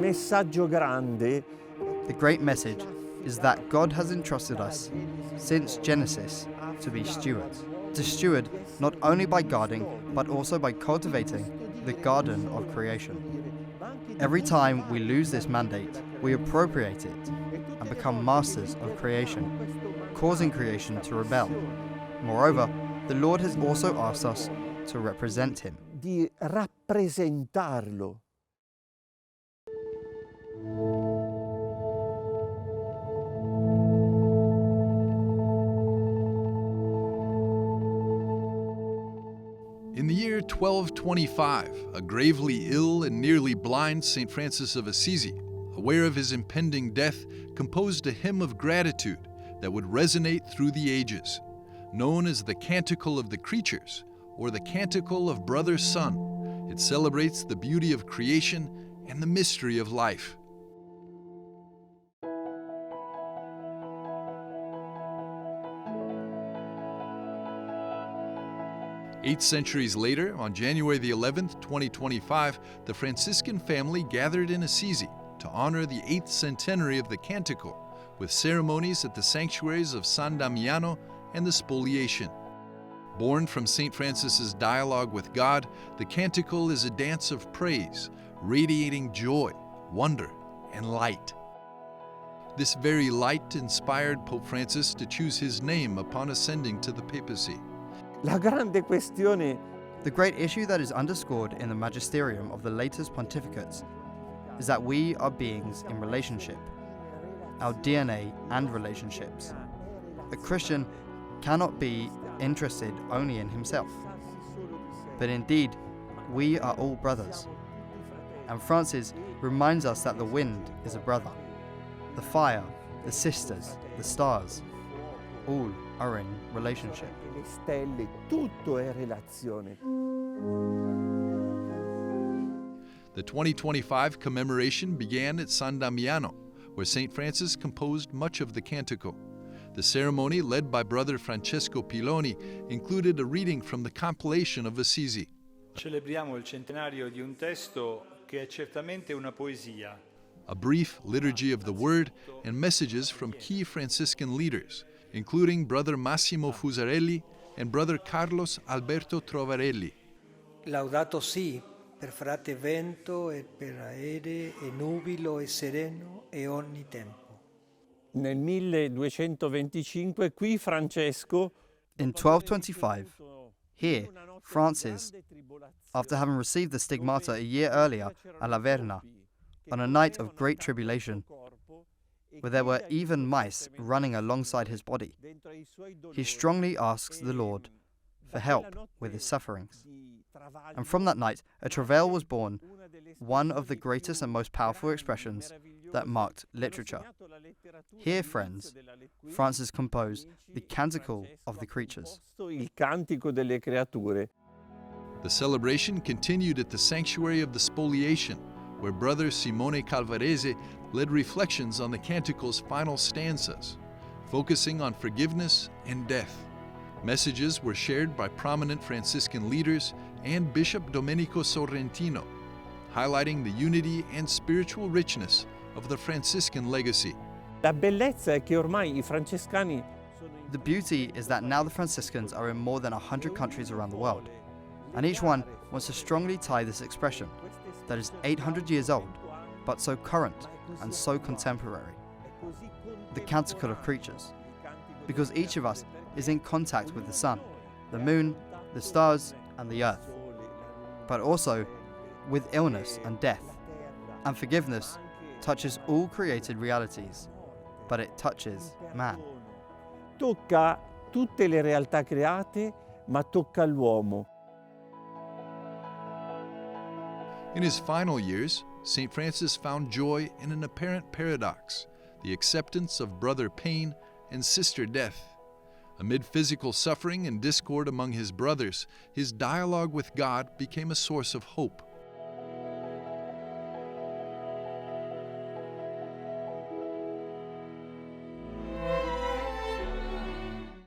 messaggio grande. The great message is that God has entrusted us, since Genesis, to be stewards. To steward not only by guarding, but also by cultivating the garden of creation. Every time we lose this mandate, we appropriate it and become masters of creation, causing creation to rebel. Moreover, the Lord has also asked us to represent Him. Di rappresentarlo. In the year 1225, a gravely ill and nearly blind St. Francis of Assisi, aware of his impending death, composed a hymn of gratitude that would resonate through the ages, known as the Canticle of the Creatures, or the Canticle of Brother Sun. It celebrates the beauty of creation and the mystery of life. Eight centuries later, on January the 11th, 2025, the Franciscan family gathered in Assisi to honor the 8th centenary of the Canticle, with ceremonies at the sanctuaries of San Damiano and the Spoliation. Born from St. Francis's dialogue with God, the Canticle is a dance of praise, radiating joy, wonder, and light. This very light inspired Pope Francis to choose his name upon ascending to the papacy. La grande questione. The great issue that is underscored in the magisterium of the latest pontificates is that we are beings in relationship, our DNA and relationships. A Christian cannot be interested only in himself, but indeed, we are all brothers. And Francis reminds us that the wind is a brother, the fire, the sisters, the stars, all are in relationship. Le stelle, tutto è relazione. The 2025 commemoration began at San Damiano, where St. Francis composed much of the Canticle. The ceremony, led by Brother Francesco Piloni, included a reading from the compilation of Assisi. Celebriamo il centenario di un testo che è certamente una poesia. A brief liturgy of the Word and messages from key Franciscan leaders, including Brother Massimo Fusarelli and Brother Carlos Alberto Trovarelli. Laudato Si per frate vento e per aere e nubilo e sereno e ogni tempo. Nel 1225 qui Francesco. In 1225, here, Francis, after having received the stigmata a year earlier at La Verna, on a night of great tribulation, where there were even mice running alongside his body, he strongly asks the Lord for help with his sufferings. And from that night, a travail was born, one of the greatest and most powerful expressions that marked literature. Here, friends, Francis composed the Canticle of the Creatures. Il Cantico delle Creature. The celebration continued at the sanctuary of the Spoliation, where Brother Simone Calvarese led reflections on the Canticle's final stanzas, focusing on forgiveness and death. Messages were shared by prominent Franciscan leaders and Bishop Domenico Sorrentino, highlighting the unity and spiritual richness of the Franciscan legacy. La bellezza è che ormai I francescani. The beauty is that now the Franciscans are in more than 100 countries around the world, and each one wants to strongly tie this expression that is 800 years old, but so current and so contemporary, the Canticle of Creatures, because each of us is in contact with the sun, the moon, the stars, and the earth, but also with illness and death. And forgiveness touches all created realities, but it touches man. Tocca tutte le realtà create, ma tocca l'uomo. In his final years, St. Francis found joy in an apparent paradox, the acceptance of brother pain and sister death. Amid physical suffering and discord among his brothers, his dialogue with God became a source of hope.